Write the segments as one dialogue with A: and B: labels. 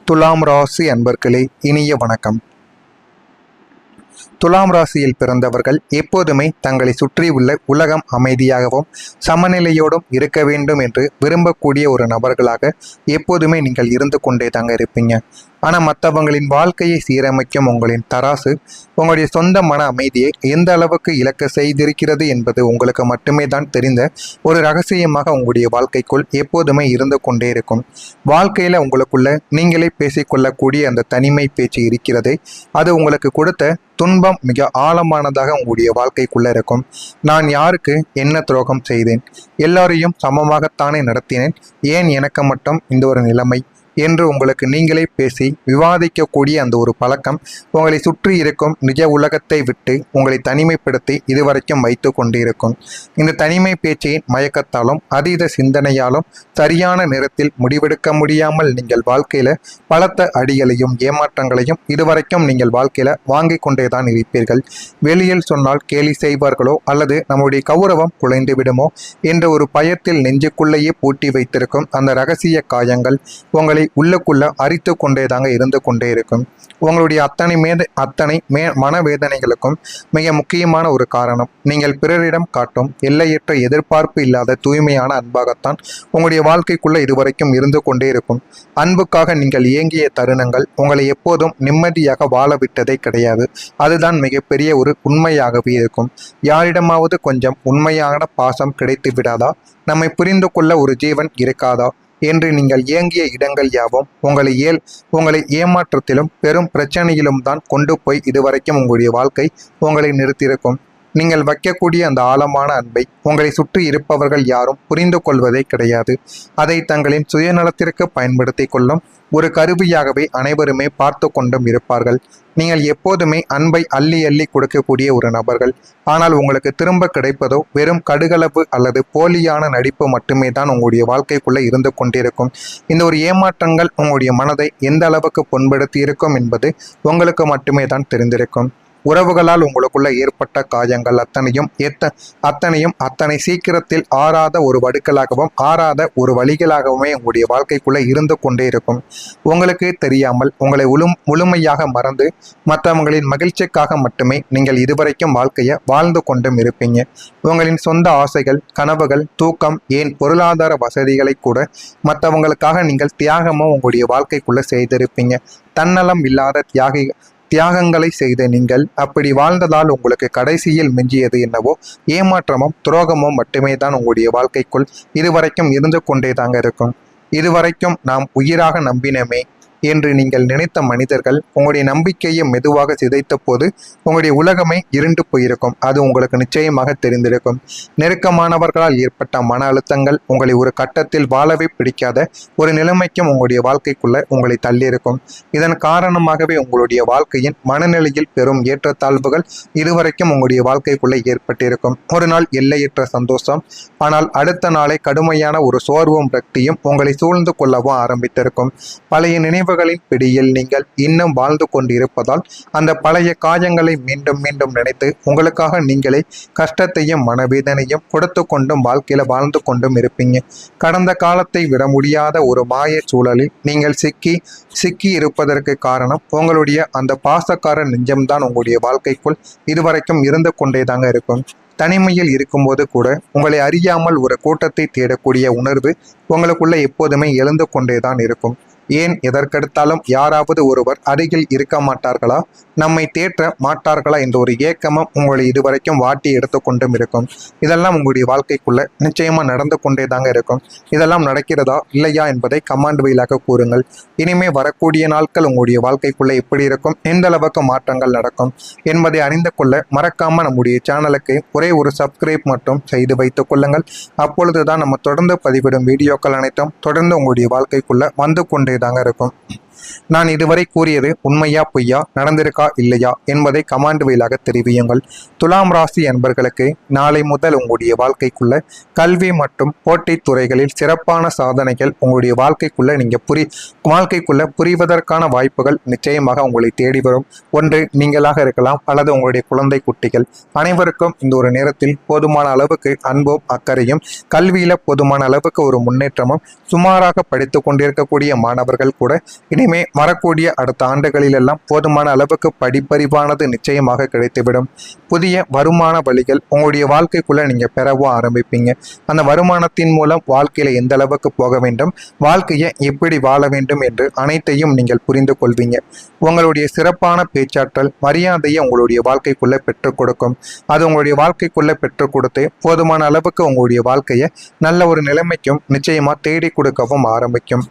A: துலாம் ராசி அன்பர்களே, இனிய வணக்கம். துலாம் ராசியில் பிறந்தவர்கள் எப்போதுமே தங்களை சுற்றியுள்ள உலகம் அமைதியாகவும் சமநிலையோடும் இருக்க வேண்டும் என்று விரும்பக்கூடிய ஒரு நபர்களாக எப்போதுமே நீங்கள் இருந்து கொண்டே தாங்க இருப்பீங்க. ஆனால் மற்றவங்களின் வாழ்க்கையை சீரமைக்கும் உங்களின் தராசு உங்களுடைய சொந்த மன அமைதியை எந்த அளவுக்கு இழக்க செய்திருக்கிறது என்பது உங்களுக்கு மட்டுமே தான் தெரிந்த ஒரு ரகசியமாக உங்களுடைய வாழ்க்கைக்குள் எப்போதுமே இருந்து கொண்டே இருக்கும். வாழ்க்கையில் உங்களுக்குள்ள நீங்களே பேசிக்கொள்ளக்கூடிய அந்த தனிமை பேச்சு இருக்கிறதே, அது உங்களுக்கு கொடுத்த துன்பம் மிக ஆழமானதாக உங்களுடைய வாழ்க்கைக்குள்ள இருக்கும். நான் யாருக்கு என்ன துரோகம் செய்தேன்? எல்லாரையும் சமமாகத்தானே நடத்தினேன், ஏன் எனக்கு மட்டும் இந்த ஒரு நிலைமை என்று உங்களுக்கு நீங்களே பேசி விவாதிக்கக்கூடிய அந்த ஒரு பழக்கம் உங்களை சுற்றி இருக்கும் நிஜ உலகத்தை விட்டு உங்களை தனிமைப்படுத்தி இதுவரைக்கும் வைத்து கொண்டிருக்கும். இந்த தனிமை பேச்சின் மயக்கத்தாலும் அதீத சிந்தனையாலும் சரியான நேரத்தில் முடிவெடுக்க முடியாமல் நீங்கள் வாழ்க்கையில பலத்த அடிகளையும் ஏமாற்றங்களையும் இதுவரைக்கும் நீங்கள் வாழ்க்கையில வாங்கி கொண்டேதான் இருப்பீர்கள். வெளியில் சொன்னால் கேலி செய்வார்களோ அல்லது நம்முடைய கௌரவம் குலைந்து விடுமோ என்ற ஒரு பயத்தில் நெஞ்சுக்குள்ளேயே பூட்டி வைத்திருக்கும் அந்த ரகசிய காயங்கள் உங்களை உள்ளுக்குள்ள அரித்து கொண்டே தாங்க இருந்து கொண்டே இருக்கும். உங்களுடைய அத்தனை மனவேதனைகளுக்கும் மிக முக்கியமான ஒரு காரணம், நீங்கள் பிறரிடம் காட்டும் எல்லையற்ற எதிர்பார்ப்பு இல்லாத தூய்மையான அன்பாகத்தான் உங்களுடைய வாழ்க்கைக்குள்ள இதுவரைக்கும் இருந்து கொண்டே இருக்கும். அன்புக்காக நீங்கள் இயங்கிய தருணங்கள் உங்களை எப்போதும் நிம்மதியாக வாழ விட்டதே கிடையாது. அதுதான் மிகப்பெரிய ஒரு உண்மையாகவே இருக்கும். யாரிடமாவது கொஞ்சம் உண்மையான பாசம் கிடைத்து விடாதா? நம்மை புரிந்து கொள்ள ஒரு ஜீவன் இருக்காதா என்று நீங்கள் இயங்கிய இடங்கள் யாவும் உங்களை ஏமாற்றத்திலும் பெரும் பிரச்சனையிலும் தான் கொண்டு போய் இதுவரைக்கும் உங்களுடைய வாழ்க்கை உங்களை நிறுத்தியிருக்கும். நீங்கள் வைக்கக்கூடிய அந்த ஆழமான அன்பை உங்களை சுற்றி இருப்பவர்கள் யாரும் புரிந்து கொள்வதே கிடையாது. அதை தங்களின் சுயநலத்திற்கு பயன்படுத்தி கொள்ளும் ஒரு கருவியாகவே அனைவருமே பார்த்து கொண்டும் இருப்பார்கள். நீங்கள் எப்போதுமே அன்பை அள்ளி அள்ளி கொடுக்கக்கூடிய ஒரு நபர்கள், ஆனால் உங்களுக்கு திரும்ப கிடைப்பதோ வெறும் கடுகளவு அல்லது போலியான நடிப்பு மட்டுமே தான் உங்களுடைய வாழ்க்கைக்குள்ளே இருந்து கொண்டிருக்கும். இந்த ஒரு ஏமாற்றங்கள் உங்களுடைய மனதை எந்த அளவுக்கு புண்படுத்தி இருக்கும் என்பது உங்களுக்கு மட்டுமே தான் தெரிந்திருக்கும். உறவுகளால் உங்களுக்குள்ள ஏற்பட்ட காயங்கள் அத்தனையும் அத்தனை சீக்கிரத்தில் ஆறாத ஒரு வடுக்களாகவும் ஆறாத ஒரு வழிகளாகவுமே உங்களுடைய வாழ்க்கைக்குள்ள இருந்து கொண்டே இருக்கும். உங்களுக்கு தெரியாமல் உங்களை முழுமையாக மறந்து மற்றவங்களின் மகிழ்ச்சிக்காக மட்டுமே நீங்கள் இதுவரைக்கும் வாழ்க்கையை வாழ்ந்து கொண்டும் இருப்பீங்க. உங்களின் சொந்த ஆசைகள், கனவுகள், தூக்கம், ஏன் பொருளாதார வசதிகளை கூட மற்றவங்களுக்காக நீங்கள் தியாகமும் உங்களுடைய வாழ்க்கைக்குள்ள செய்திருப்பீங்க. தன்னலம் இல்லாத தியாகங்களை செய்த நீங்கள் அப்படி வாழ்ந்ததால் உங்களுக்கு கடைசியில் மிஞ்சியது என்னவோ ஏமாற்றமும் துரோகமும் மட்டுமே தான் உங்களுடைய வாழ்க்கைக்குள் இதுவரைக்கும் இருந்து கொண்டே தாங்க இருக்கும். இதுவரைக்கும் நாம் உயிராக நம்பினமே என்று நீங்கள் நினைத்த மனிதர்கள் உங்களுடைய நம்பிக்கையை மெதுவாக சிதைத்த போது உங்களுடைய உலகமே இருண்டு போயிருக்கும். அது உங்களுக்கு நிச்சயமாக தெரிந்திருக்கும். நெருக்கமானவர்களால் ஏற்பட்ட மன அழுத்தங்கள் உங்களை ஒரு கட்டத்தில் வாழவே பிடிக்காத ஒரு நிலைமைக்கும் உங்களுடைய வாழ்க்கைக்குள்ள உங்களை தள்ளியிருக்கும். இதன் காரணமாகவே உங்களுடைய வாழ்க்கையின் மனநிலையில் பெரும் ஏற்றத்தாழ்வுகள் இதுவரைக்கும் உங்களுடைய வாழ்க்கைக்குள்ளே ஏற்பட்டிருக்கும். ஒரு நாள் எல்லையற்ற சந்தோஷம், ஆனால் அடுத்த நாளை கடுமையான ஒரு சோர்வும் ரக்தியும் உங்களை சூழ்ந்து கொள்ளவும் ஆரம்பித்திருக்கும். பழைய நினைவுகளின் பிடியில் நீங்கள் இன்னும் வாழ்ந்து கொண்டிருப்பதால் அந்த பழைய காயங்களை மீண்டும் மீண்டும் நினைத்து உங்களுக்காக நீங்களே கஷ்டத்தையும் மனவேதனையும் கொடுத்து கொண்டும் வாழ்க்கையில வாழ்ந்து கொண்டும் இருப்பீங்க. கடந்த காலத்தை விட முடியாத ஒரு மாய சூழலில் நீங்கள் சிக்கி இருப்பதற்கு காரணம் உங்களுடைய அந்த பாசக்கார நெஞ்சம்தான் உங்களுடைய வாழ்க்கைக்குள் இதுவரைக்கும் இருந்து கொண்டே தாங்க இருக்கும். தனிமையில் இருக்கும்போது கூட உங்களை அறியாமல் ஒரு கூட்டத்தை தேடக்கூடிய உணர்வு உங்களுக்குள்ள எப்போதுமே எழுந்து கொண்டே தான் இருக்கும். ஏன் எதற்கெடுத்தாலும் யாராவது ஒருவர் அருகில் இருக்க மாட்டார்களா, நம்மை தேற்ற மாட்டார்களா என்ற ஒரு ஏக்கமும் உங்களை இதுவரைக்கும் வாட்டி எடுத்து கொண்டும் இருக்கும். இதெல்லாம் உங்களுடைய வாழ்க்கைக்குள்ள நிச்சயமா நடந்து கொண்டே தாங்க இருக்கும். இதெல்லாம் நடக்கிறதா இல்லையா என்பதை கமாண்ட் வழியாக கூறுங்கள். இனிமே வரக்கூடிய நாட்கள் உங்களுடைய வாழ்க்கைக்குள்ள எப்படி இருக்கும், எந்த அளவுக்கு மாற்றங்கள் நடக்கும் என்பதை அறிந்து கொள்ள மறக்காம நம்முடைய சேனலுக்கு ஒரே ஒரு சப்ஸ்கிரைப் மட்டும் செய்து வைத்துக் கொள்ளுங்கள். அப்பொழுதுதான் நம்ம தொடர்ந்து பதிவிடும் வீடியோக்கள் அனைத்தும் தொடர்ந்து உங்களுடைய வாழ்க்கைக்குள்ள வந்து கொண்டே தாங்க இருக்கும். நான் இதுவரை கூறியது உண்மையா பொய்யா, நடந்திருக்கா இல்லையா என்பதை கமாண்ட் வழியாக தெரிவியுங்கள். துலாம் ராசி அன்பர்களுக்கு நாளை முதல் உங்களுடைய வாழ்க்கைக்குள்ள கல்வி மற்றும் போட்டித் துறைகளில் சிறப்பான சாதனைகள் உங்களுடைய வாழ்க்கைக்குள்ள புரிவதற்கான வாய்ப்புகள் நிச்சயமாக உங்களை தேடி வரும். ஒன்று நீங்களாக இருக்கலாம் அல்லது உங்களுடைய குழந்தை குட்டிகள். அனைவருக்கும் இந்த ஒரு நேரத்தில் போதுமான அளவுக்கு அன்பும் அக்கறையும், கல்வியில போதுமான அளவுக்கு ஒரு முன்னேற்றமும், சுமாராக படித்து கொண்டிருக்கக்கூடிய மாணவர்கள் கூட இனி இனிமே வரக்கூடிய அடுத்த ஆண்டுகளிலெல்லாம் போதுமான அளவுக்கு படிப்பறிவானது நிச்சயமாக கிடைத்துவிடும். புதிய வருமான வழிகள் உங்களுடைய வாழ்க்கைக்குள்ள நீங்க பெறவும் ஆரம்பிப்பீங்க. அந்த வருமானத்தின் மூலம் வாழ்க்கையில எந்த அளவுக்கு போக வேண்டும், வாழ்க்கையை எப்படி வாழ வேண்டும் என்று அனைத்தையும் நீங்கள் புரிந்து கொள்வீங்க. உங்களுடைய சிறப்பான பேச்சாற்றல் மரியாதையை உங்களுடைய வாழ்க்கைக்குள்ள பெற்றுக் கொடுக்கும். அது உங்களுடைய வாழ்க்கைக்குள்ள பெற்றுக் கொடுத்து போதுமான அளவுக்கு உங்களுடைய வாழ்க்கையை நல்ல ஒரு நிலைமைக்கும் நிச்சயமா தேடி கொடுக்கவும் ஆரம்பிக்கும்.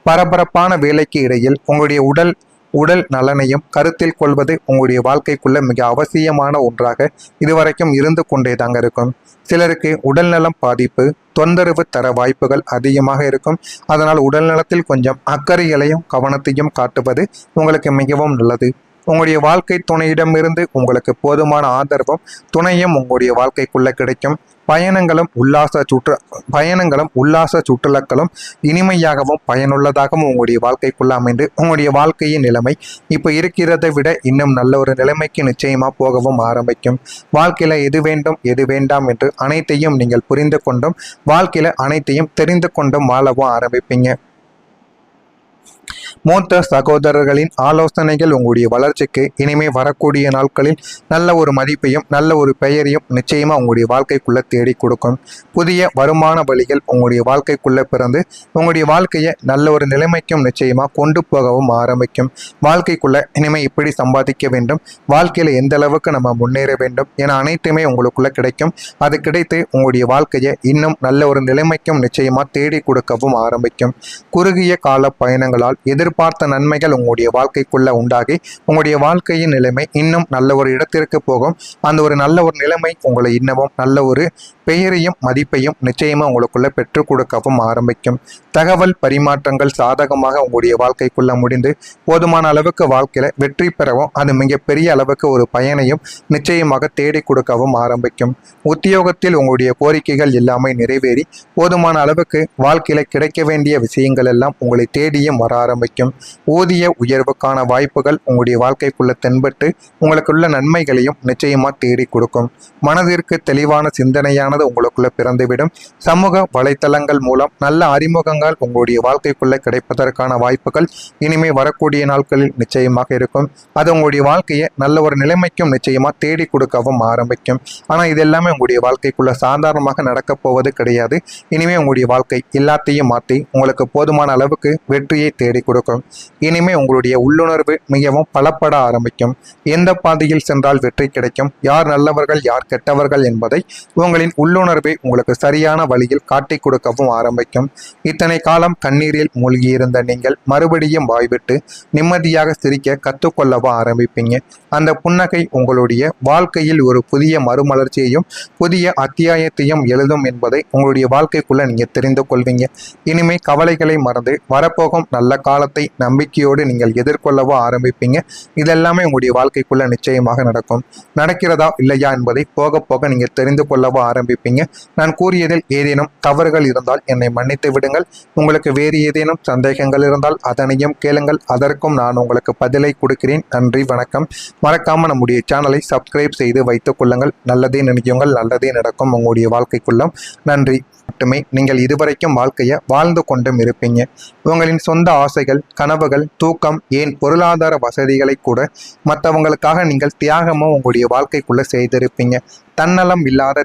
A: பரபரப்பான வேலைக்கு இடையில் உங்களுடைய உடல் நலனையும் கருத்தில் கொள்வது உங்களுடைய வாழ்க்கைக்குள்ள மிக அவசியமான ஒன்றாக இதுவரைக்கும் இருந்து கொண்டே தாங்க இருக்கும். சிலருக்கு உடல்நலம் பாதிப்பு தொந்தரவு தர வாய்ப்புகள் அதிகமாக இருக்கும். அதனால் உடல் நலத்தில் கொஞ்சம் அக்கறைகளையும் கவனத்தையும் காட்டுவது உங்களுக்கு மிகவும் நல்லது. உங்களுடைய வாழ்க்கை துணையிடமிருந்து உங்களுக்கு போதுமான ஆதரவும் துணையும் உங்களுடைய வாழ்க்கைக்குள்ள கிடைக்கும். பயணங்களும் உல்லாச சுற்றுலாக்களும் இனிமையாகவும் பயனுள்ளதாகவும் உங்களுடைய வாழ்க்கைக்குள்ள அமைந்து உங்களுடைய வாழ்க்கையின் நிலைமை இப்போ இருக்கிறதை விட இன்னும் நல்ல ஒரு நிலைமைக்கு நிச்சயமா போகவும் ஆரம்பிக்கும். வாழ்க்கையில எது வேண்டும் எது வேண்டாம் என்று அனைத்தையும் நீங்கள் புரிந்து கொண்டும் வாழ்க்கையில அனைத்தையும் தெரிந்து கொண்டும் வாழவும் ஆரம்பிப்பீங்க. மூத்த சகோதரர்களின் ஆலோசனைகள் உங்களுடைய வளர்ச்சிக்கு இனிமே வரக்கூடிய நாட்களில் நல்ல ஒரு மதிப்பையும் நல்ல ஒரு பெயரையும் நிச்சயமா உங்களுடைய வாழ்க்கைக்குள்ள தேடி கொடுக்கும். புதிய வருமான வழிகள் உங்களுடைய வாழ்க்கைக்குள்ள பிறந்து உங்களுடைய வாழ்க்கையை நல்ல ஒரு நிலைமைக்கும் நிச்சயமா கொண்டு போகவும் ஆரம்பிக்கும். வாழ்க்கைக்குள்ள இனிமே இப்படி சம்பாதிக்க வேண்டும், வாழ்க்கையில எந்த அளவுக்கு நம்ம முன்னேற வேண்டும் என அனைத்துமே உங்களுக்குள்ள கிடைக்கும். அது கிடைத்து உங்களுடைய வாழ்க்கையை இன்னும் நல்ல ஒரு நிலைமைக்கும் நிச்சயமா தேடி கொடுக்கவும் ஆரம்பிக்கும். குறுகிய கால பயணங்களால் எதிர்பார்த்த நன்மைகள் உங்களுடைய வாழ்க்கைக்குள்ள உண்டாகி உங்களுடைய வாழ்க்கையின் நிலைமை இன்னும் நல்ல ஒரு இடத்திற்கு போகும். அந்த ஒரு நல்ல ஒரு நிலைமை உங்களை இன்னமும் நல்ல ஒரு பெயரையும் மதிப்பையும் நிச்சயமா உங்களுக்குள்ள பெற்றுக் கொடுக்கவும் ஆரம்பிக்கும். தகவல் பரிமாற்றங்கள் சாதகமாக உங்களுடைய வாழ்க்கைக்குள்ள முடிந்து போதுமான அளவுக்கு வாழ்க்கையில வெற்றி பெறவும் அது மிகப்பெரிய அளவுக்கு ஒரு பயனையும் நிச்சயமாக தேடி கொடுக்கவும் ஆரம்பிக்கும். உத்தியோகத்தில் உங்களுடைய கோரிக்கைகள் எல்லாமே நிறைவேறி போதுமான அளவுக்கு வாழ்க்கையில கிடைக்க வேண்டிய விஷயங்கள் எல்லாம் உங்களை தேடியும் வர ஆரம்பிக்கும். ஊதிய உயர்வுக்கான வாய்ப்புகள் உங்களுடைய வாழ்க்கைக்குள்ள தென்பட்டு உங்களுக்குள்ள நன்மைகளையும் நிச்சயமா தேடி கொடுக்கும். மனதிற்கு தெளிவான சிந்தனையானது உங்களுக்குள்ள பிறந்துவிடும். சமூக வலைத்தளங்கள் மூலம் நல்ல அறிமுகங்கள் உங்களுடைய வாழ்க்கைக்குள்ள கிடைப்பதற்கான வாய்ப்புகள் இனிமே வரக்கூடிய நாட்களில் நிச்சயமாக இருக்கும். அது உங்களுடைய வாழ்க்கையை நல்ல ஒரு நிலைமைக்கும் நிச்சயமா தேடி கொடுக்கவும் ஆரம்பிக்கும். ஆனா இது எல்லாமே உங்களுடைய வாழ்க்கைக்குள்ள சாதாரணமாக நடக்கப் போவது கிடையாது. இனிமே உங்களுடைய வாழ்க்கை எல்லாத்தையும் மாற்றி உங்களுக்கு போதுமான அளவுக்கு வெற்றியை தேடி கொடுக்கும். இனிமே உங்களுடைய உள்ளுணர்வு மிகவும் பலப்பட ஆரம்பிக்கும். எந்த பாதையில் சென்றால் வெற்றி கிடைக்கும், யார் நல்லவர்கள் யார் கெட்டவர்கள் என்பதை உங்களின் உள்ளுணர்வை உங்களுக்கு சரியான வழியில் காட்டிக் கொடுக்கவும் ஆரம்பிக்கும். இத்தனை காலம் கண்ணீரில் மூழ்கியிருந்த நீங்கள் மறுபடியும் வாய்விட்டு நிம்மதியாக சிரிக்க கற்றுக்கொள்ளவும் ஆரம்பிப்பீங்க. அந்த புன்னகை உங்களுடைய வாழ்க்கையில் ஒரு புதிய மறுமலர்ச்சியையும் புதிய அத்தியாயத்தையும் எழுதும் என்பதை உங்களுடைய வாழ்க்கைக்குள்ள நீங்க தெரிந்து கொள்வீங்க. இனிமே கவலைகளை மறந்து வரப்போகும் நல்ல காலத்தை நம்பிக்கையோடு நீங்கள் எதிர்கொள்ளவும் ஆரம்பிப்பீங்க. இதெல்லாமே உங்களுடைய வாழ்க்கைக்குள்ள நிச்சயமாக நடக்கும். நடக்கிறதா இல்லையா என்பதை போக போக நீங்க தெரிந்து கொள்ளவும் ஆரம்பிப்பீங்க. நான் கூறியதில் ஏதேனும் தவறுகள் இருந்தால் என்னை மன்னித்து விடுங்கள். உங்களுக்கு வேறு ஏதேனும் சந்தேகங்கள் இருந்தால் அதனையும் கேளுங்கள். அதற்கும் நான் உங்களுக்கு பதிலை கொடுக்கிறேன். நன்றி, வணக்கம். மறக்காம நம்முடைய சேனலை சப்ஸ்கிரைப் செய்து வைத்துக் கொள்ளுங்கள். நல்லதே நினைக்குங்கள், நல்லதே நடக்கும் உங்களுடைய வாழ்க்கைக்குள்ளும். நன்றி. மட்டுமே நீங்கள் இதுவரைக்கும் வாழ்க்கையை வாழ்ந்து கொண்டும் இருப்பீங்க. உங்களின் சொந்த ஆசைகள், கனவுகள், தூக்கம், ஏன் பொருளாதார வசதிகளை கூட மற்றவங்களுக்காக நீங்கள் தியாகமும் உங்களுடைய வாழ்க்கைக்குள்ள செய்திருப்பீங்க. தன்னலம் இல்லாத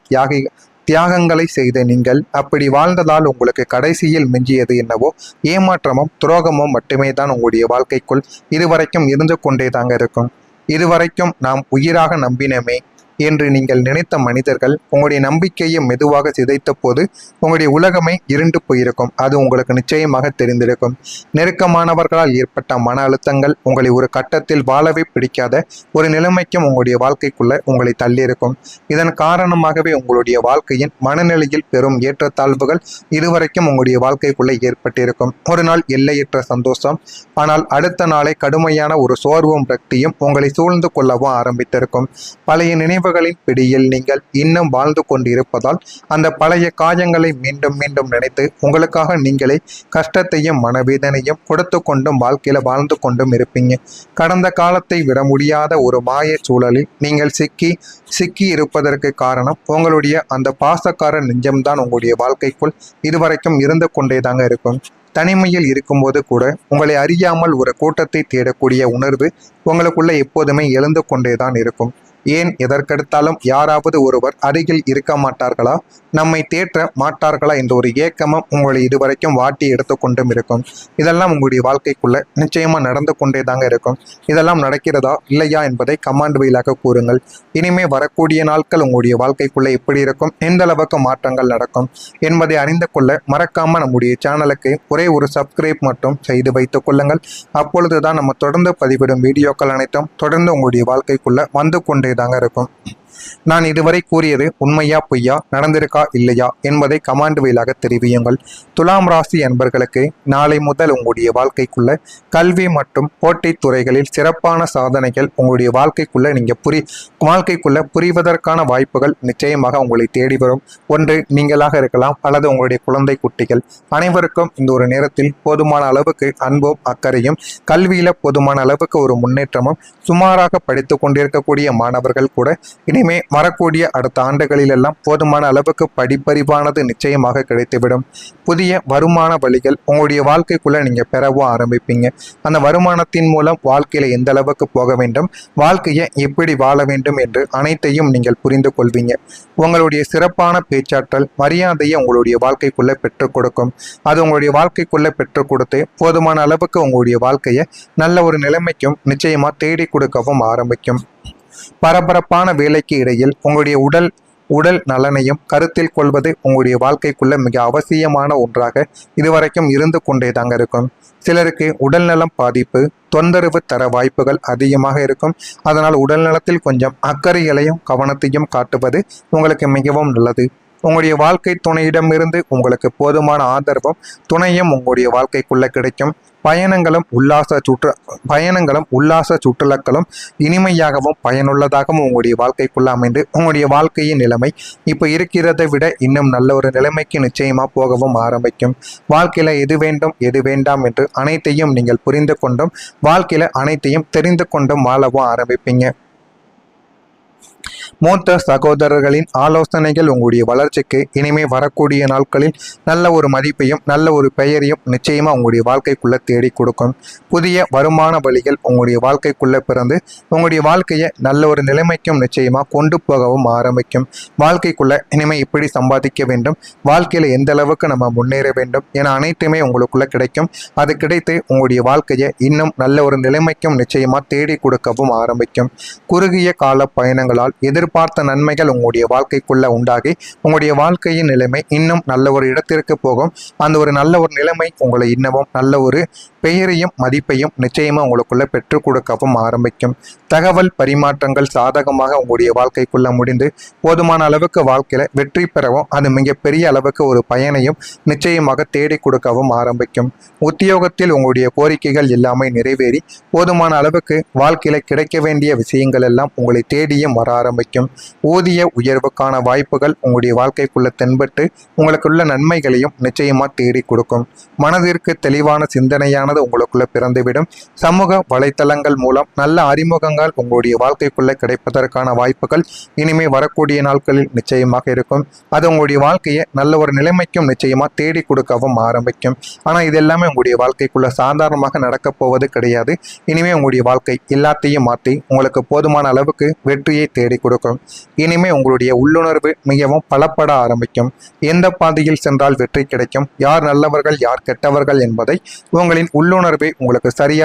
A: தியாகங்களை செய்த நீங்கள் அப்படி வாழ்ந்ததால் உங்களுக்கு கடைசியில் மிஞ்சியது என்னவோ ஏமாற்றமும் துரோகமும் மட்டுமே தான் உங்களுடைய வாழ்க்கைக்குள் இதுவரைக்கும் இருந்து கொண்டே தாங்க இருக்கும். இதுவரைக்கும் நாம் உயிராக நம்பினமே என்று நீங்கள் நினைத்த மனிதர்கள் உங்களுடைய நம்பிக்கையை மெதுவாக சிதைத்த போது உங்களுடைய உலகமே இருண்டு போயிருக்கும். அது உங்களுக்கு நிச்சயமாக தெரிந்திருக்கும். நெருக்கமானவர்களால் ஏற்பட்ட மன அழுத்தங்கள் உங்களை ஒரு கட்டத்தில் வாழவே பிடிக்காத ஒரு நிலைமைக்கும் உங்களுடைய வாழ்க்கைக்குள்ள உங்களை தள்ளியிருக்கும். இதன் காரணமாகவே உங்களுடைய வாழ்க்கையின் மனநிலையில் பெரும் ஏற்றத்தாழ்வுகள் இதுவரைக்கும் உங்களுடைய வாழ்க்கைக்குள்ள ஏற்பட்டிருக்கும். ஒரு நாள் எல்லையற்ற சந்தோஷம், ஆனால் அடுத்த நாளை கடுமையான ஒரு சோர்வும் ரக்தியும் உங்களை சூழ்ந்து கொள்ளவும் ஆரம்பித்திருக்கும். பழைய நினைவுகளின் பிடியில் நீங்கள் இன்னும் வாழ்ந்து கொண்டிருப்பதால் அந்த பழைய காயங்களை மீண்டும் மீண்டும் நினைத்து உங்களுக்காக நீங்களே கஷ்டத்தையும் மனவேதனையும் கொடுத்து கொண்டும் வாழ்க்கையில வாழ்ந்து கொண்டும் இருப்பீங்க. கடந்த காலத்தை விட முடியாத ஒரு மாய சூழலில் நீங்கள் சிக்கி இருப்பதற்கு காரணம் உங்களுடைய அந்த பாசக்கார நெஞ்சம்தான் உங்களுடைய வாழ்க்கைக்குள் இதுவரைக்கும் இருந்து கொண்டே தாங்க இருக்கும். தனிமையில் இருக்கும்போது கூட உங்களை அறியாமல் ஒரு கூட்டத்தை தேடக்கூடிய உணர்வு உங்களுக்குள்ள எப்போதுமே எழுந்து கொண்டேதான் இருக்கும். ஏன் எதற்கெடுத்தாலும் யாராவது ஒருவர் அருகில் இருக்க மாட்டார்களா, நம்மை தேற்ற மாட்டார்களா என்ற ஒரு ஏக்கமும் உங்களை இதுவரைக்கும் வாட்டி எடுத்துக்கொண்டும் இருக்கும். இதெல்லாம் உங்களுடைய வாழ்க்கைக்குள்ள நிச்சயமா நடந்து கொண்டே தாங்க இருக்கும். இதெல்லாம் நடக்கிறதா இல்லையா என்பதை கமாண்ட் வழியாக கூறுங்கள். இனிமே வரக்கூடிய நாட்கள் உங்களுடைய வாழ்க்கைக்குள்ள எப்படி இருக்கும், எந்த அளவுக்கு மாற்றங்கள் நடக்கும் என்பதை அறிந்து கொள்ள மறக்காம நம்முடைய சேனலுக்கு ஒரே ஒரு சப்ஸ்கிரைப் மட்டும் செய்து வைத்துக் கொள்ளுங்கள். அப்பொழுதுதான் நம்ம தொடர்ந்து பதிவிடும் வீடியோக்கள் அனைத்தும் தொடர்ந்து உங்களுடைய வாழ்க்கைக்குள்ள வந்து கொண்டே தாங்க இருக்கும். நான் இதுவரை கூறியது உண்மையா பொய்யா, நடந்திருக்கா இல்லையா என்பதை கமாண்ட் வழியாக தெரிவியுங்கள். துலாம் ராசி அன்பர்களுக்கு நாளை முதல் உங்களுடைய வாழ்க்கைக்குள்ள கல்வி மற்றும் போட்டித் துறைகளில் சிறப்பான சாதனைகள் உங்களுடைய வாழ்க்கைக்குள்ள புரிவதற்கான வாய்ப்புகள் நிச்சயமாக உங்களை தேடி வரும். ஒன்று நீங்களாக இருக்கலாம் அல்லது உங்களுடைய குழந்தை குட்டிகள். அனைவருக்கும் இந்த ஒரு நேரத்தில் போதுமான அளவுக்கு அன்பும் அக்கறையும், கல்வியில போதுமான அளவுக்கு ஒரு முன்னேற்றமும், சுமாராக படித்து கொண்டிருக்கக்கூடிய மாணவர்கள் கூட இனிமே வரக்கூடிய அடுத்த ஆண்டுகளிலெல்லாம் போதுமான அளவுக்கு படிப்பறிவானது நிச்சயமாக கிடைத்துவிடும். புதிய வருமான வழிகள் உங்களுடைய வாழ்க்கைக்குள்ள நீங்க பெறவும் ஆரம்பிப்பீங்க. அந்த வருமானத்தின் மூலம் வாழ்க்கையில எந்த அளவுக்கு போக வேண்டும், வாழ்க்கையை எப்படி வாழ வேண்டும் என்று அனைத்தையும் நீங்கள் புரிந்து கொள்வீங்க. உங்களுடைய சிறப்பான பேச்சாற்றல் மரியாதையை உங்களுடைய வாழ்க்கைக்குள்ள பெற்றுக் கொடுக்கும். அது உங்களுடைய வாழ்க்கைக்குள்ள பெற்றுக் கொடுத்து போதுமான அளவுக்கு உங்களுடைய வாழ்க்கையை நல்ல ஒரு நிலைமைக்கும் நிச்சயமா தேடி கொடுக்கவும் ஆரம்பிக்கும். பரபரப்பான வேலைக்கு இடையில் உங்களுடைய உடல் நலனையும் கருத்தில் கொள்வது உங்களுடைய வாழ்க்கைக்குள்ள மிக அவசியமான ஒன்றாக இதுவரைக்கும் இருந்து கொண்டே தாங்க இருக்கும். சிலருக்கு உடல்நலம் பாதிப்பு தொந்தரவு தர வாய்ப்புகள் அதிகமாக இருக்கும். அதனால் உடல் நலத்தில் கொஞ்சம் அக்கறைகளையும் கவனத்தையும் காட்டுவது உங்களுக்கு மிகவும் நல்லது. உங்களுடைய வாழ்க்கை துணையிடமிருந்து உங்களுக்கு போதுமான ஆதரவும் துணையும் உங்களுடைய வாழ்க்கைக்குள்ள கிடைக்கும். பயணங்களும் உல்லாச சுற்றுலாக்களும் இனிமையாகவும் பயனுள்ளதாகவும் உங்களுடைய வாழ்க்கைக்குள்ள அமைந்து உங்களுடைய வாழ்க்கையின் நிலைமை இப்போ இருக்கிறதை விட இன்னும் நல்ல ஒரு நிலைமைக்கு நிச்சயமா போகவும் ஆரம்பிக்கும். வாழ்க்கையில எது வேண்டும் எது வேண்டாம் என்று அனைத்தையும் நீங்கள் புரிந்து கொண்டும் வாழ்க்கையில அனைத்தையும் தெரிந்து கொண்டும் வாழவும் ஆரம்பிப்பீங்க. மூத்த சகோதரர்களின் ஆலோசனைகள் உங்களுடைய வளர்ச்சிக்கு இனிமே வரக்கூடிய நாட்களில் நல்ல ஒரு மதிப்பையும் நல்ல ஒரு பெயரையும் நிச்சயமா உங்களுடைய வாழ்க்கைக்குள்ள தேடி கொடுக்கும். புதிய வருமான வழிகள் உங்களுடைய வாழ்க்கைக்குள்ள பிறந்து உங்களுடைய வாழ்க்கையை நல்ல ஒரு நிலைமைக்கும் நிச்சயமா கொண்டு போகவும் ஆரம்பிக்கும். வாழ்க்கைக்குள்ள இனிமே இப்படி சம்பாதிக்க வேண்டும், வாழ்க்கையில எந்த அளவுக்கு நம்ம முன்னேற வேண்டும் என அனைத்துமே உங்களுக்குள்ள கிடைக்கும். அது கிடைத்து உங்களுடைய வாழ்க்கையை இன்னும் நல்ல ஒரு நிலைமைக்கும் நிச்சயமா தேடி கொடுக்கவும் ஆரம்பிக்கும். குறுகிய கால பயணங்களால் எதிர்பார்த்த நன்மைகள் உங்களுடைய வாழ்க்கைக்குள்ள உண்டாகி உங்களுடைய வாழ்க்கையின் நிலைமை இன்னும் நல்ல ஒரு இடத்திற்கு போகும். அந்த ஒரு நல்ல ஒரு நிலைமை உங்களை இன்னமும் நல்ல ஒரு பெயரையும் மதிப்பையும் நிச்சயமா உங்களுக்குள்ள பெற்றுக் கொடுக்கவும் ஆரம்பிக்கும். தகவல் பரிமாற்றங்கள் சாதகமாக உங்களுடைய வாழ்க்கைக்குள்ள முடிந்து போதுமான அளவுக்கு வாழ்க்கையில வெற்றி பெறவும் அது மிகப்பெரிய அளவுக்கு ஒரு பயனையும் நிச்சயமாக தேடி கொடுக்கவும் ஆரம்பிக்கும். உத்தியோகத்தில் உங்களுடைய கோரிக்கைகள் எல்லாமே நிறைவேறி போதுமான அளவுக்கு வாழ்க்கையில கிடைக்க வேண்டிய விஷயங்கள் எல்லாம் உங்களை தேடியும் வர ஆரம்பிக்கும். ஊதிய உயர்வுக்கான வாய்ப்புகள் உங்களுடைய வாழ்க்கைக்குள்ள தென்பட்டு உங்களுக்குள்ள நன்மைகளையும் நிச்சயமா தேடி கொடுக்கும். மனதிற்கு தெளிவான சிந்தனையானது உங்களுக்குள்ள பிறந்துவிடும். சமூக வலைத்தளங்கள் மூலம் நல்ல அறிமுகங்கள் உங்களுடைய வாழ்க்கைக்குள்ள கிடைப்பதற்கான வாய்ப்புகள் இனிமே வரக்கூடிய நாட்களில் நிச்சயமாக இருக்கும். அது உங்களுடைய வாழ்க்கையை நல்ல ஒரு நிலைமைக்கும் நிச்சயமா தேடி கொடுக்கவும் ஆரம்பிக்கும். ஆனா இது எல்லாமே உங்களுடைய வாழ்க்கைக்குள்ள சாதாரணமாக நடக்கப் போவது கிடையாது. இனிமே உங்களுடைய வாழ்க்கை எல்லாத்தையும் மாற்றி உங்களுக்கு போதுமான அளவுக்கு வெற்றியை தேடி கொடுக்கும். இனிமே உங்களுடைய உள்ளுணர்வு மிகவும் பலப்பட ஆரம்பிக்கும். எந்த பாதையில் சென்றால் வெற்றி கிடைக்கும், யார் நல்லவர்கள் யார் கெட்டவர்கள் என்பதை உங்களின் உள்ளுணர்வே உங்களுக்கு சரியா